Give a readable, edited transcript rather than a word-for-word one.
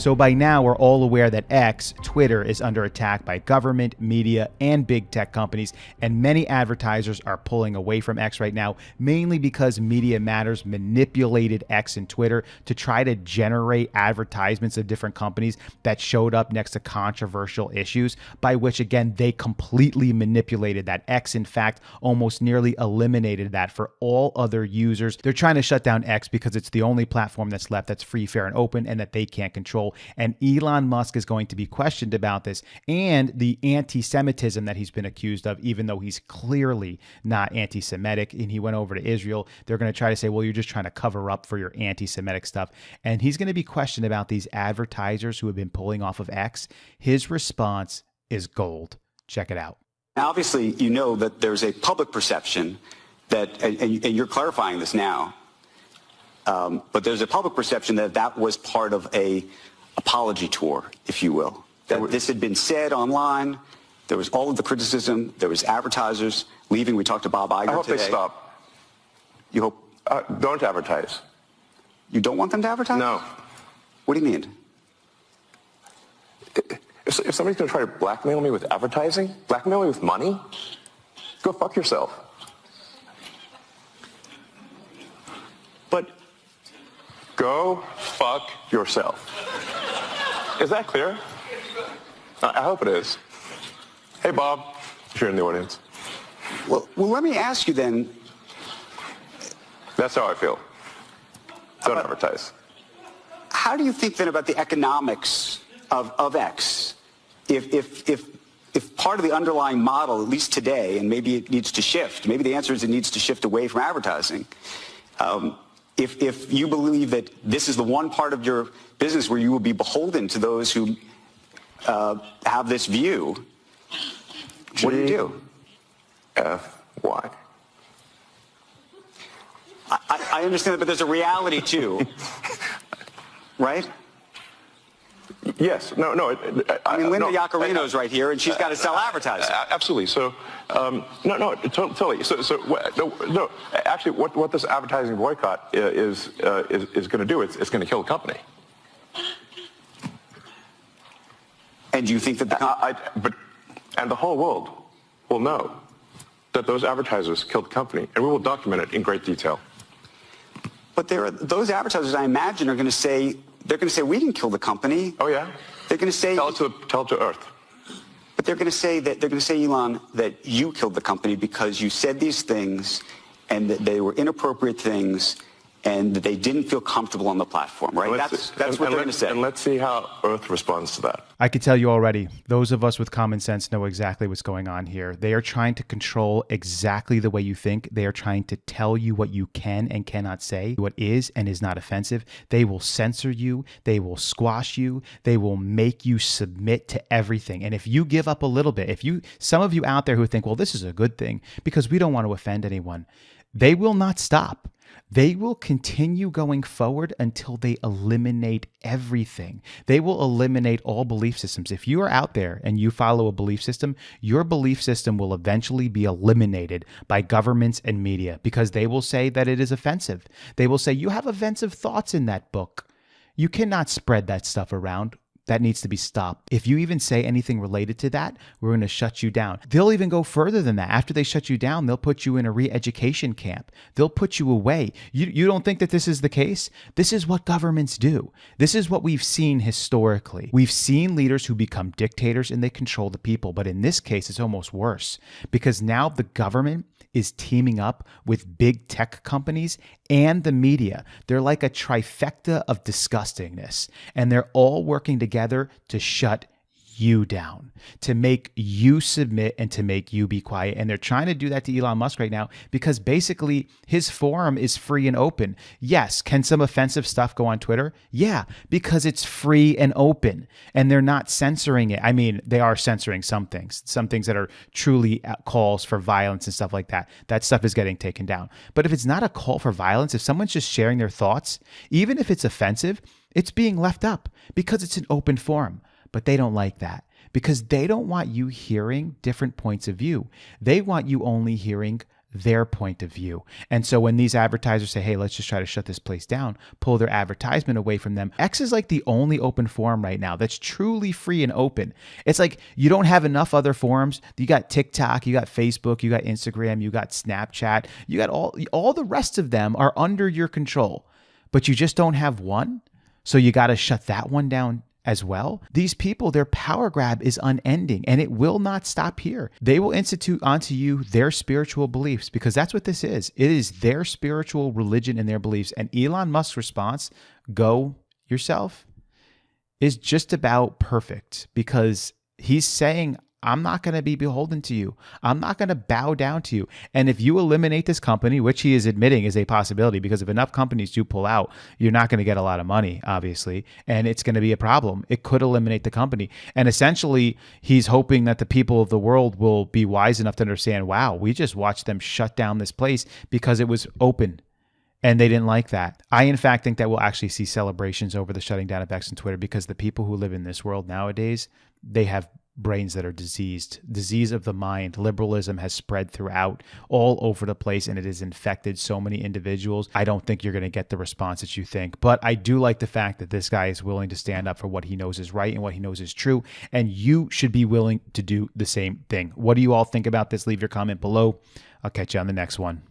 So by now, we're all aware that X, Twitter, is under attack by government, media, and big tech companies, and many advertisers are pulling away from X right now, mainly because Media Matters manipulated X and Twitter to try to generate advertisements of different companies that showed up next to controversial issues, by which, again, they completely manipulated that. X, in fact, almost nearly eliminated that for all other users. They're trying to shut down X because it's the only platform that's left that's free, fair, and open, and that they can't control. And Elon Musk is going to be questioned about this and the anti-Semitism that he's been accused of, even though he's clearly not anti-Semitic. And he went over to Israel. They're going to try to say, well, you're just trying to cover up for your anti-Semitic stuff. And he's going to be questioned about these advertisers who have been pulling off of X. His response is gold. Check it out. Obviously, you know that there's a public perception that, and you're clarifying this now, but there's a public perception that that was part of a apology tour, if you will. That this had been said online. There was all of the criticism. There was advertisers leaving. We talked to Bob Iger today. I hope they stop. You hope? Don't advertise. You don't want them to advertise? No. What do you mean? If somebody's going to try to blackmail me with advertising, blackmail me with money, go fuck yourself. But go fuck yourself. Is that clear? I hope it is. Hey, Bob, if you're in the audience. Well, let me ask you then. That's how I feel. Don't advertise. How do you think then about the economics of X? If part of the underlying model, at least today, and maybe it needs to shift, maybe the answer is it needs to shift away from advertising. If you believe that this is the one part of your business where you will be beholden to those who have this view, what do you do? Why? I understand that, but there's a reality too, right? Yes. No. I mean, Linda Yaccarino's right here, and she's got to sell advertising. Absolutely. So, totally. No. Actually, what this advertising boycott is going to do, it's going to kill the company. And do you think that and the whole world will know that those advertisers killed the company, and we will document it in great detail. But those advertisers, I imagine, are going to say, we didn't kill the company. Oh yeah. They're going to say, tell it to Earth. But they're going to say, Elon, that you killed the company because you said these things, and that they were inappropriate things, and that they didn't feel comfortable on the platform, right? That's what they're going to say. And let's see how Earth responds to that. I can tell you already, those of us with common sense know exactly what's going on here. They are trying to control exactly the way you think. They are trying to tell you what you can and cannot say, what is and is not offensive. They will censor you. They will squash you. They will make you submit to everything. And if you give up a little bit, some of you out there who think, well, this is a good thing because we don't want to offend anyone, they will not stop. They will continue going forward until they eliminate everything. They will eliminate all belief systems. If you are out there and you follow a belief system, your belief system will eventually be eliminated by governments and media because they will say that it is offensive. They will say, you have offensive thoughts in that book. You cannot spread that stuff around. That needs to be stopped. If you even say anything related to that, we're going to shut you down. They'll even go further than that. After they shut you down, they'll put you in a re-education camp. They'll put you away. You don't think that this is the case? This is what governments do. This is what we've seen historically. We've seen leaders who become dictators and they control the people. But in this case, it's almost worse because now the government is teaming up with big tech companies and the media. They're like a trifecta of disgustingness, and they're all working together to shut you down, to make you submit and to make you be quiet. And they're trying to do that to Elon Musk right now because basically his forum is free and open. Yes. Can some offensive stuff go on Twitter? Yeah, because it's free and open and they're not censoring it. I mean, they are censoring some things that are truly calls for violence and stuff like that. That stuff is getting taken down. But if it's not a call for violence, if someone's just sharing their thoughts, even if it's offensive, it's being left up because it's an open forum. But they don't like that because they don't want you hearing different points of view. They want you only hearing their point of view. And so when these advertisers say, hey, let's just try to shut this place down, pull their advertisement away from them, X is like the only open forum right now that's truly free and open. It's like you don't have enough other forums. You got TikTok, you got Facebook, you got Instagram, you got Snapchat, you got all the rest of them are under your control, but you just don't have one. So you got to shut that one down as well. These people, their power grab is unending and it will not stop here. They will institute onto you their spiritual beliefs because that's what this is. It is their spiritual religion and their beliefs. And Elon Musk's response, go yourself, is just about perfect because he's saying, I'm not going to be beholden to you. I'm not going to bow down to you. And if you eliminate this company, which he is admitting is a possibility, because if enough companies do pull out, you're not going to get a lot of money, obviously, and it's going to be a problem. It could eliminate the company. And essentially, he's hoping that the people of the world will be wise enough to understand, wow, we just watched them shut down this place because it was open. And they didn't like that. I, in fact, think that we'll actually see celebrations over the shutting down of X and Twitter because the people who live in this world nowadays, they have brains that are diseased. Disease of the mind. Liberalism has spread throughout all over the place and it has infected so many individuals. I don't think you're going to get the response that you think. But I do like the fact that this guy is willing to stand up for what he knows is right and what he knows is true. And you should be willing to do the same thing. What do you all think about this? Leave your comment below. I'll catch you on the next one.